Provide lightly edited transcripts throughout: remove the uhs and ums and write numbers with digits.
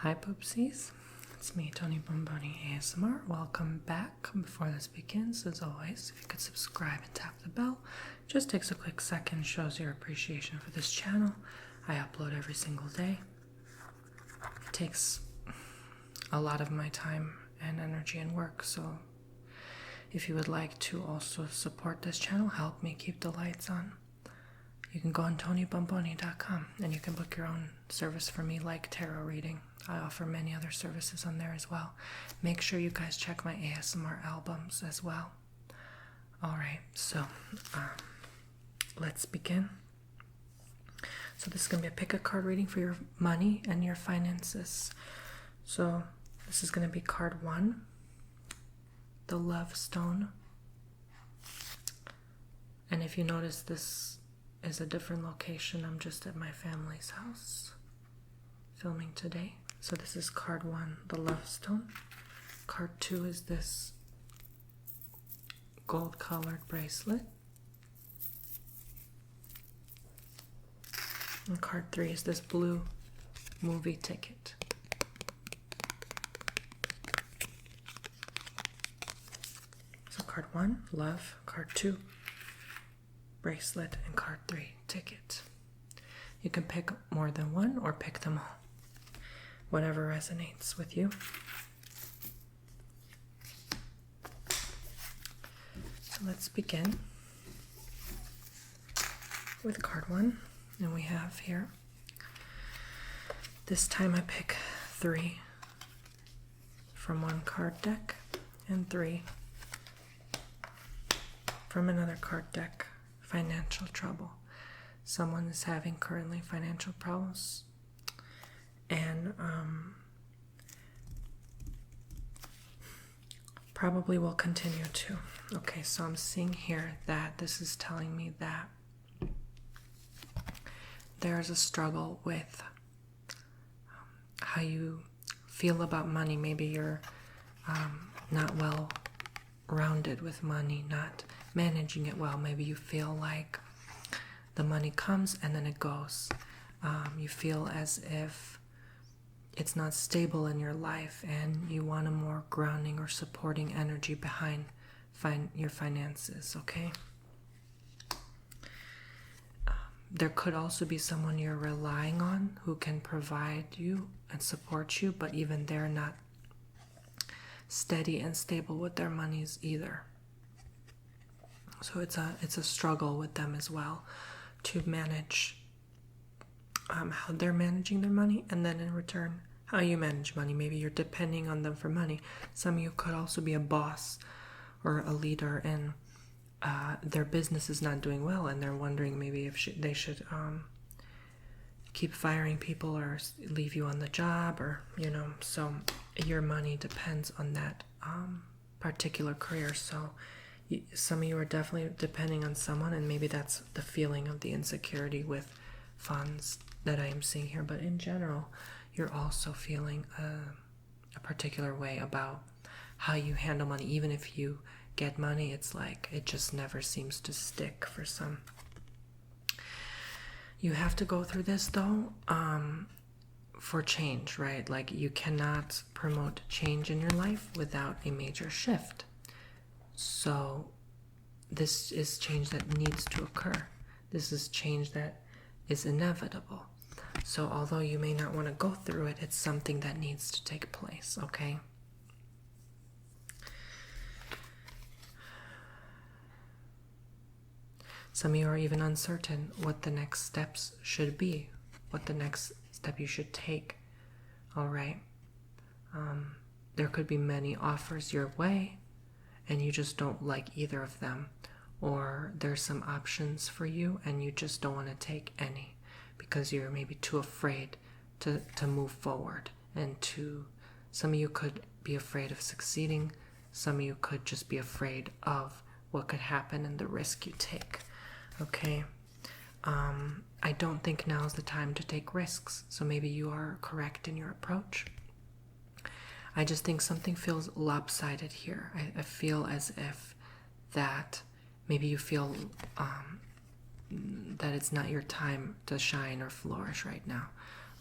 Hi Poopsies, it's me, Tony Bomboni ASMR. Welcome back. Before this begins, as always, if you could subscribe and tap the bell, just takes a quick second, shows your appreciation for this channel. I upload every single day. It takes a lot of my time and energy and work, so if you would like to also support this channel, help me keep the lights on, you can go on TonyBomboni.com and you can book your own service for me, like tarot reading. I offer many other services on there as well. Make sure you guys check my ASMR albums as well. Alright, so let's begin. So this is going to be a pick a card reading for your money and your finances. So this is going to be card 1, the Love Stone. And if you notice, this is a different location. I'm just at my family's house filming today. So this is card 1, the Love Stone. Card 2 is this gold colored bracelet. And card 3 is this blue movie ticket. So card 1, love. Card 2, bracelet. And card 3, ticket. You can pick more than one or pick them all, whatever resonates with you. So let's begin with card 1. And we have here, this time I pick 3 from one card deck and 3 from another card deck. Financial trouble. Someone is having currently financial problems, and probably will continue to. Okay, so I'm seeing here that this is telling me that there's a struggle with how you feel about money. Maybe you're not well rounded with money, not managing it well. Maybe you feel like the money comes and then it goes. You feel as if it's not stable in your life and you want a more grounding or supporting energy behind your finances, okay? There could also be someone you're relying on who can provide you and support you, but even they're not steady and stable with their monies either. So it's a struggle with them as well to manage how they're managing their money, and then in return how you manage money. Maybe you're depending on them for money. Some of you could also be a boss or a leader, and their business is not doing well, and they're wondering maybe if they should keep firing people or leave you on the job, or so your money depends on that particular career. So some of you are definitely depending on someone, and maybe that's the feeling of the insecurity with funds that I am seeing here. But in general, you're also feeling a particular way about how you handle money. Even if you get money, it's like it just never seems to stick for some. You have to go through this though for change, right? Like you cannot promote change in your life without a major shift. So this is change that needs to occur. This is change that is inevitable. So although you may not want to go through it, it's something that needs to take place, okay? Some of you are even uncertain what the next steps should be, what the next step you should take, all right? There could be many offers your way, and you just don't like either of them. Or there's some options for you, and you just don't want to take any because you're maybe too afraid to move forward. And some of you could be afraid of succeeding. Some of you could just be afraid of what could happen and the risk you take. Okay, I don't think now's the time to take risks, so maybe you are correct in your approach. I just think something feels lopsided here. I feel as if that maybe you feel that it's not your time to shine or flourish right now.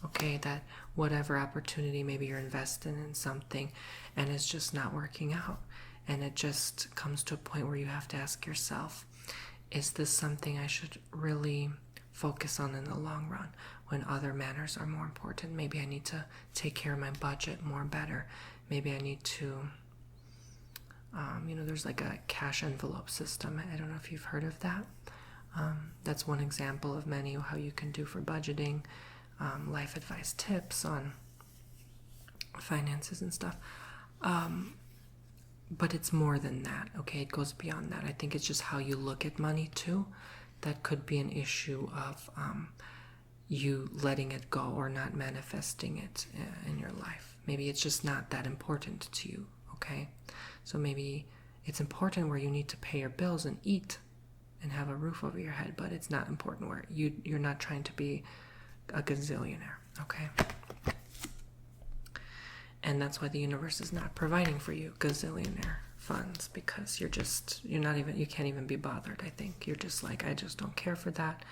Okay, that whatever opportunity, maybe you're investing in something and it's just not working out. And it just comes to a point where you have to ask yourself, is this something I should really focus on in the long run when other matters are more important? Maybe I need to take care of my budget more better. Maybe I need to, there's like a cash envelope system. I don't know if you've heard of that. That's one example of many how you can do for budgeting, life advice tips on finances and stuff. But it's more than that, okay? It goes beyond that. I think it's just how you look at money too. That could be an issue of you letting it go or not manifesting it in your life. Maybe it's just not that important to you, okay? So maybe it's important where you need to pay your bills and eat and have a roof over your head, but it's not important where you're not trying to be a gazillionaire, okay? And that's why the universe is not providing for you gazillionaire funds, because you can't even be bothered, I think. You're just like, I just don't care for that.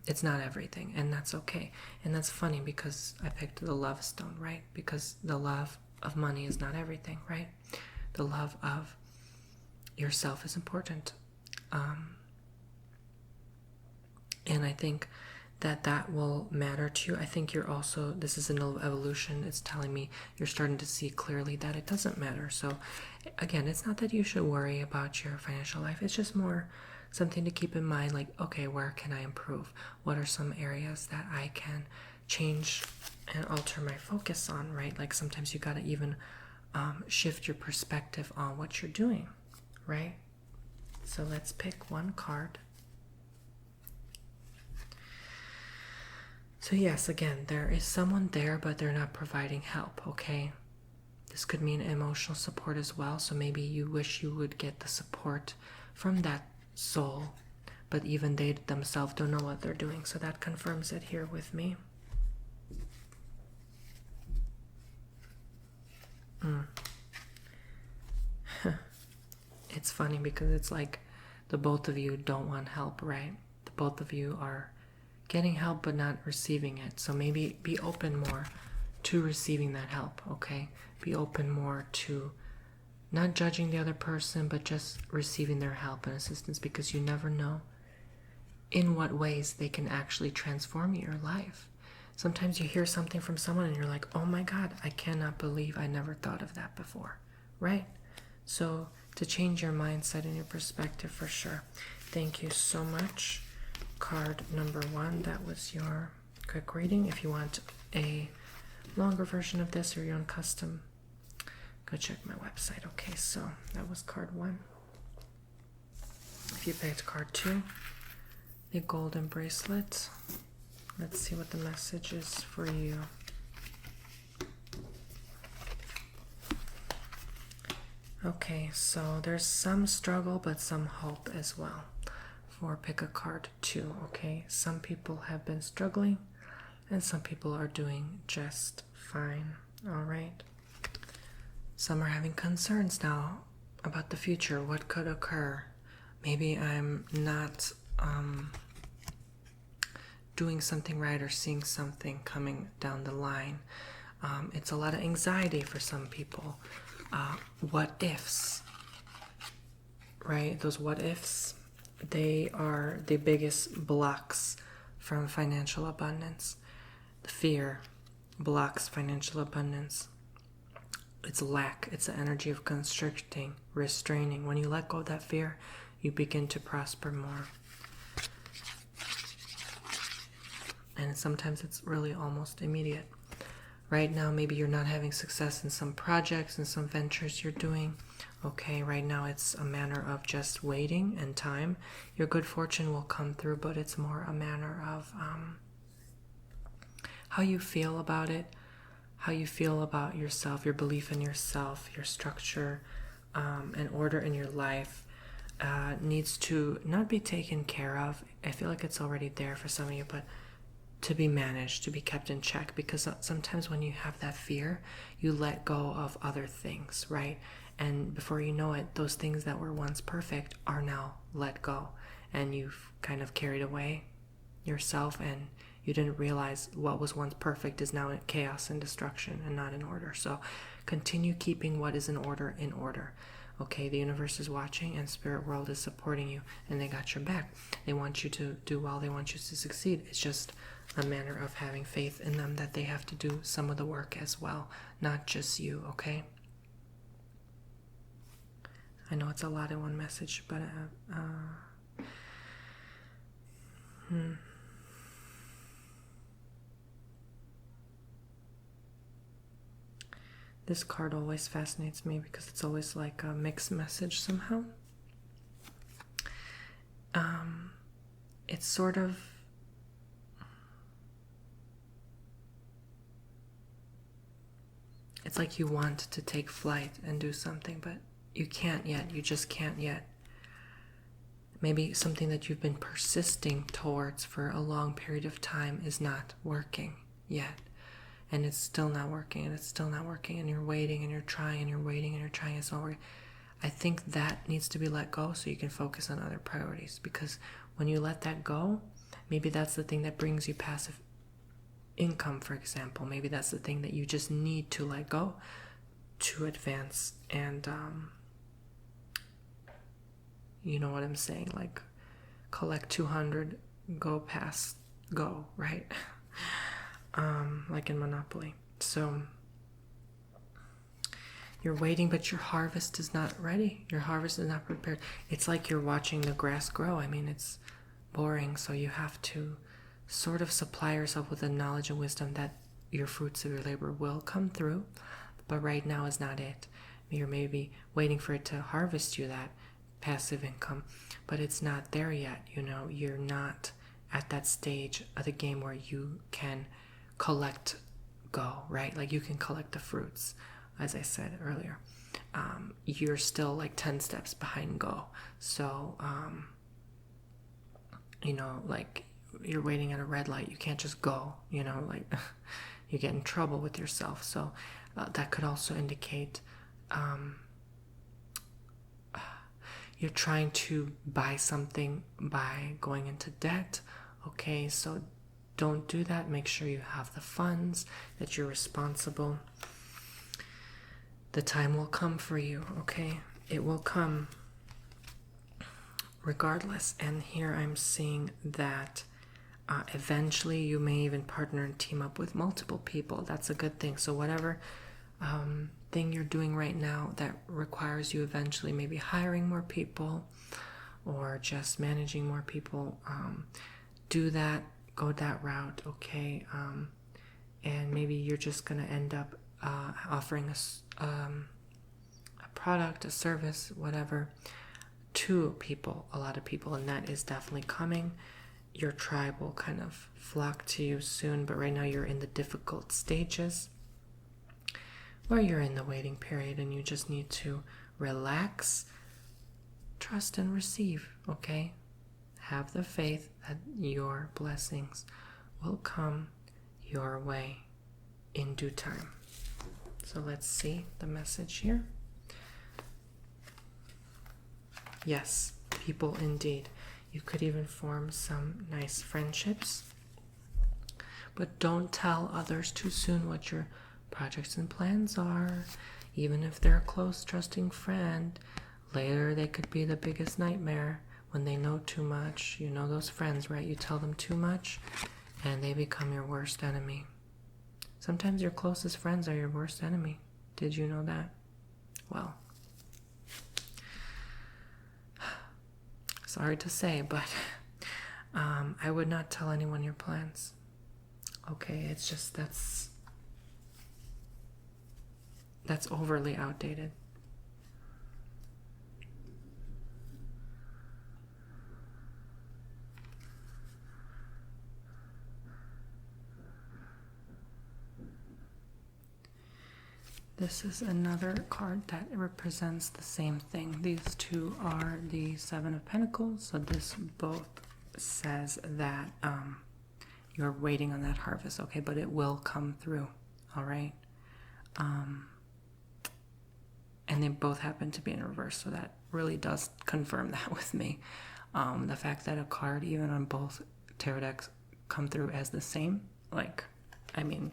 It's not everything, and that's okay. And that's funny because I picked the love stone, right? Because the love of money is not everything, right? The love of yourself is important. And I think that will matter to you. I think this is an evolution. It's telling me you're starting to see clearly that it doesn't matter. So again, it's not that you should worry about your financial life. It's just more something to keep in mind, like, okay, where can I improve? What are some areas that I can change and alter my focus on, right? Like sometimes you got to even shift your perspective on what you're doing, right? So let's pick one card. So yes, again, there is someone there, but they're not providing help, okay? This could mean emotional support as well. So maybe you wish you would get the support from that soul, but even they themselves don't know what they're doing. So that confirms it here with me. It's funny because it's like the both of you don't want help, right? The both of you are getting help but not receiving it. So maybe be open more to receiving that help, okay? Be open more to not judging the other person, but just receiving their help and assistance, because you never know in what ways they can actually transform your life. Sometimes you hear something from someone and you're like, oh my God, I cannot believe I never thought of that before, right? So to change your mindset and your perspective for sure. Thank you so much. Card number 1, that was your quick reading. If you want a longer version of this or your own custom, go check my website. Okay, so that was card 1. If you picked card 2, the golden bracelet, let's see what the message is for you. Okay, so there's some struggle but some hope as well. For pick a card 2, okay? Some people have been struggling and some people are doing just fine, all right? Some are having concerns now about the future, what could occur. Maybe I'm not doing something right or seeing something coming down the line. It's a lot of anxiety for some people. What ifs, right? Those what ifs, they are the biggest blocks from financial abundance. The fear blocks financial abundance. It's lack. It's the energy of constricting, restraining. When you let go of that fear, you begin to prosper more. And sometimes it's really almost immediate. Right now, maybe you're not having success in some projects and some ventures you're doing. Okay, right now it's a matter of just waiting and time. Your good fortune will come through, but it's more a matter of how you feel about it, how you feel about yourself, your belief in yourself, your structure, and order in your life needs to not be taken care of. I feel like it's already there for some of you, but to be managed, to be kept in check, because sometimes when you have that fear, you let go of other things, right? And before you know it, those things that were once perfect are now let go, and you've kind of carried away yourself and You didn't realize what was once perfect is now in chaos and destruction and not in order. So continue keeping what is in order in order. Okay, the universe is watching and spirit world is supporting you, and they got your back. They want you to do well. They want you to succeed. It's just a matter of having faith in them that they have to do some of the work as well, not just you, okay? I know it's a lot in one message, but this card always fascinates me because it's always like a mixed message somehow. It's sort of it's like you want to take flight and do something, but you can't yet. You just can't yet. Maybe something that you've been persisting towards for a long period of time is not working yet. And it's still not working, and it's still not working, and you're waiting, and you're trying, and you're waiting, and you're trying, it's not working. I think that needs to be let go so you can focus on other priorities. Because when you let that go, maybe that's the thing that brings you passive income, for example. Maybe that's the thing that you just need to let go to advance. And you know what I'm saying? Like, collect 200, go past, go, right? Like in Monopoly. So you're waiting, but your harvest is not ready. Your harvest is not prepared. It's like you're watching the grass grow. I mean, it's boring, so you have to sort of supply yourself with the knowledge and wisdom that your fruits of your labor will come through, but right now is not it. You're maybe waiting for it to harvest you that passive income, but it's not there yet. You know, you're not at that stage of the game where you can collect go, right? Like you can collect the fruits, as I said earlier. You're still like 10 steps behind go. So, you know, like you're waiting at a red light. You can't just go, you know, like you get in trouble with yourself. So that could also indicate you're trying to buy something by going into debt. Okay, so don't do that. Make sure you have the funds, that you're responsible. The time will come for you, okay? It will come regardless. And here I'm seeing that eventually you may even partner and team up with multiple people. That's a good thing. So whatever thing you're doing right now that requires you eventually maybe hiring more people or just managing more people, do that. Go that route, okay? And maybe you're just going to end up offering a product, a service, whatever, to people, a lot of people, and that is definitely coming. Your tribe will kind of flock to you soon, but right now you're in the difficult stages where you're in the waiting period and you just need to relax, trust, and receive, okay? Have the faith that your blessings will come your way in due time. So let's see the message here. Yes, people indeed. You could even form some nice friendships. But don't tell others too soon what your projects and plans are. Even if they're a close, trusting friend, later they could be the biggest nightmare. When they know too much, you know those friends, right? You tell them too much and they become your worst enemy. Sometimes your closest friends are your worst enemy. Did you know that? Well, sorry to say, but I would not tell anyone your plans. Okay, it's just that's overly outdated. This is another card that represents the same thing. These two are the Seven of Pentacles. So this both says that you're waiting on that harvest, okay? But it will come through, all right? And they both happen to be in reverse, so that really does confirm that with me. The fact that a card, even on both tarot decks, come through as the same. Like, I mean,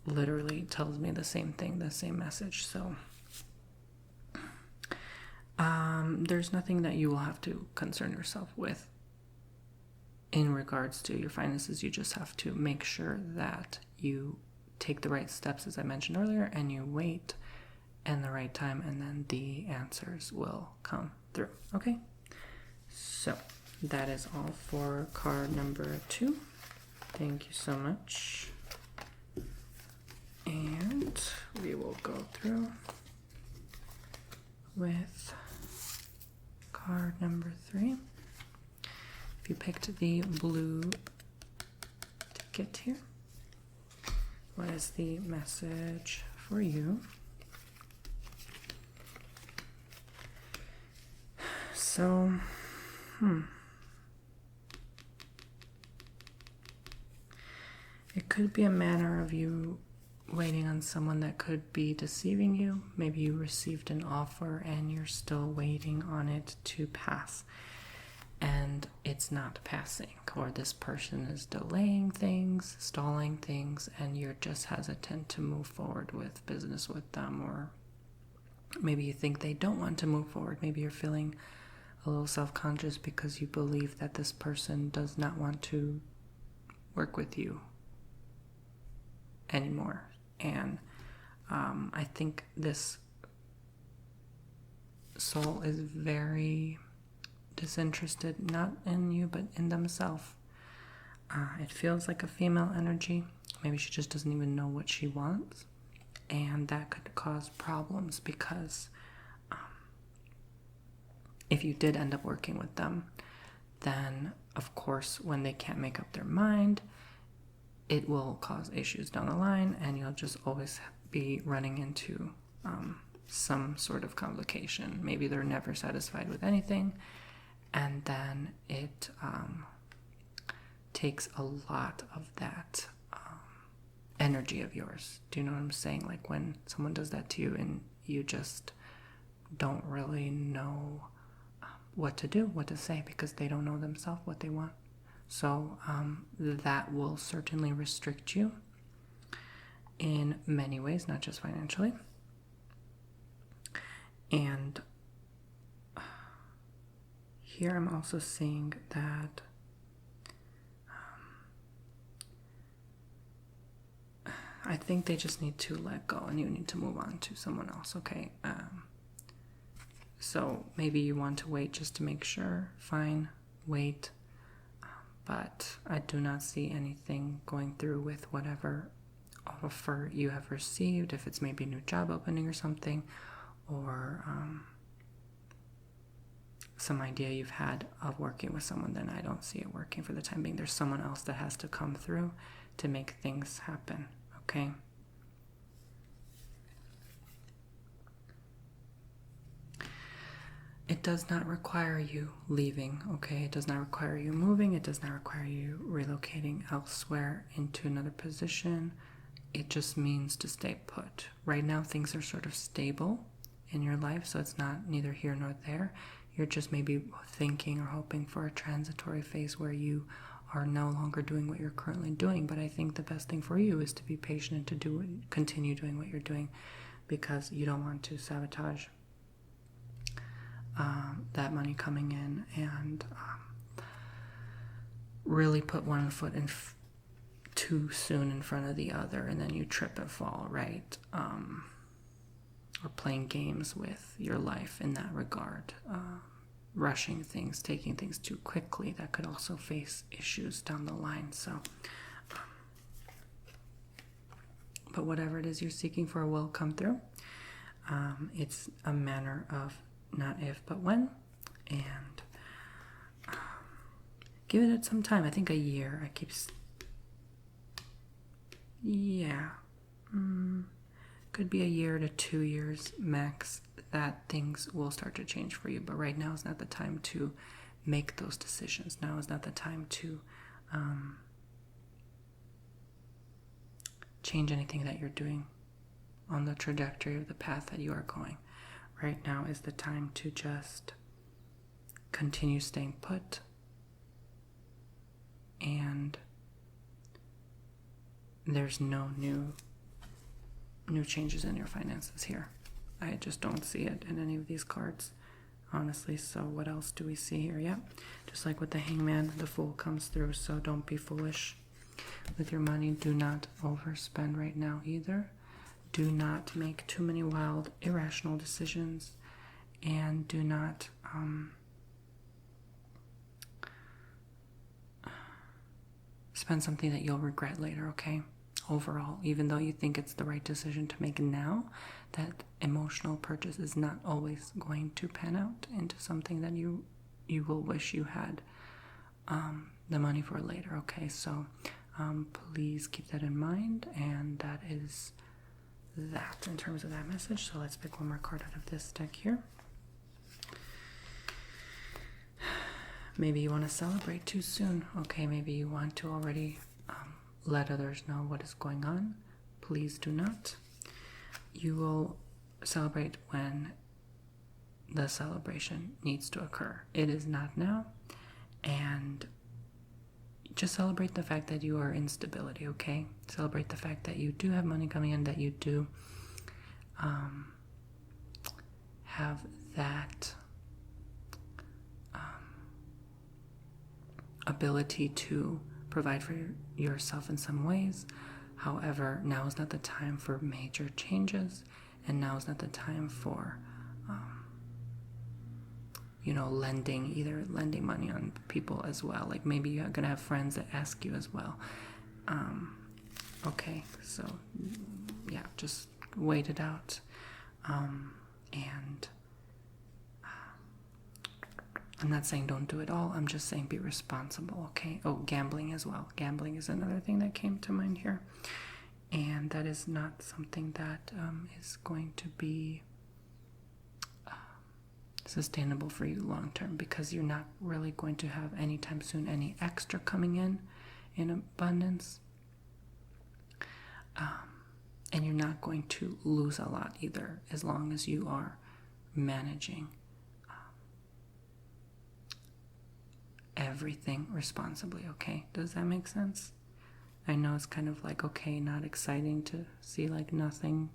literally tells me the same thing, the same message. So there's nothing that you will have to concern yourself with in regards to your finances. You just have to make sure that you take the right steps, as I mentioned earlier, and you wait in the right time, and then the answers will come through. Okay, so that is all for card number 2. Thank you so much. And we will go through with card number 3. If you picked the blue ticket here, what is the message for you? So, it could be a matter of you waiting on someone that could be deceiving you. Maybe you received an offer and you're still waiting on it to pass, and it's not passing, or this person is delaying things, stalling things, and you're just hesitant to move forward with business with them. Or maybe you think they don't want to move forward. Maybe you're feeling a little self-conscious because you believe that this person does not want to work with you anymore. And I think this soul is very disinterested, not in you, but in themselves. It feels like a female energy. Maybe she just doesn't even know what she wants. And that could cause problems because if you did end up working with them, then of course when they can't make up their mind, it will cause issues down the line, and you'll just always be running into some sort of complication. Maybe they're never satisfied with anything, and then it takes a lot of that energy of yours. Do you know what I'm saying? Like when someone does that to you and you just don't really know what to do, what to say, because they don't know themselves what they want. So that will certainly restrict you in many ways, not just financially. And here I'm also seeing that I think they just need to let go, and you need to move on to someone else, okay? So maybe you want to wait just to make sure. Fine, wait. But I do not see anything going through with whatever offer you have received, if it's maybe a new job opening or something, or some idea you've had of working with someone. Then I don't see it working for the time being. There's someone else that has to come through to make things happen, okay? It does not require you leaving, okay? It does not require you moving. It does not require you relocating elsewhere into another position. It just means to stay put. Right now, things are sort of stable in your life, so it's not neither here nor there. You're just maybe thinking or hoping for a transitory phase where you are no longer doing what you're currently doing. But I think the best thing for you is to be patient and to continue doing what you're doing, because you don't want to sabotage that money coming in and really put one foot in too soon in front of the other, and then you trip and fall, right? Or playing games with your life in that regard, rushing things, taking things too quickly. That could also face issues down the line. So but whatever it is you're seeking for will come through. It's a matter of not if, but when. And give it some time. I think a year. Could be a year to 2 years max that things will start to change for you. But right now is not the time to make those decisions. Now is not the time to change anything that you're doing on the trajectory of the path that you are going. Right now is the time to just continue staying put and there's no new changes in your finances here. I just don't see it in any of these cards, honestly. So what else do we see here? Yeah, just like with the Hangman, the Fool comes through. So don't be foolish with your money. Do not overspend right now either. Do not make too many wild, irrational decisions, and do not spend something that you'll regret later, okay? Overall, even though you think it's the right decision to make now, that emotional purchase is not always going to pan out into something that you will wish you had the money for later, okay? So please keep that in mind, and that is that in terms of that message. So let's pick one more card out of this deck here. Maybe you want to celebrate too soon. Okay, maybe you want to already let others know what is going on. Please do not. You will celebrate when the celebration needs to occur. It is not now. And just celebrate the fact that you are in stability, okay? Celebrate the fact that you do have money coming in, that you do have that ability to provide for yourself in some ways. However, now is not the time for major changes, and now is not the time for lending money on people as well. Like maybe you're gonna have friends that ask you as well. Okay, so yeah, just wait it out, and I'm not saying don't do it all. I'm just saying be responsible, okay? Oh, gambling as well. Gambling is another thing that came to mind here. And that is not something that is going to be sustainable for you long term, because you're not really going to have anytime soon any extra coming in abundance. And you're not going to lose a lot either, as long as you are managing everything responsibly, okay? Does that make sense? I know it's kind of like, okay, not exciting to see like nothing.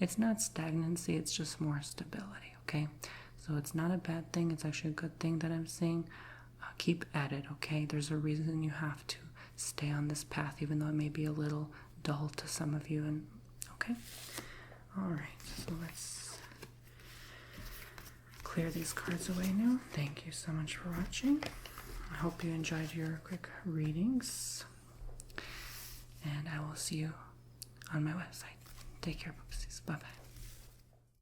It's not stagnancy, it's just more stability, okay? So it's not a bad thing, it's actually a good thing that I'm seeing. Keep at it, okay? There's a reason you have to stay on this path, even though it may be a little dull to some of you, and okay? All right, so let's clear these cards away now. Thank you so much for watching. I hope you enjoyed your quick readings, and I will see you on my website. Take care, Poopsies. Bye-bye.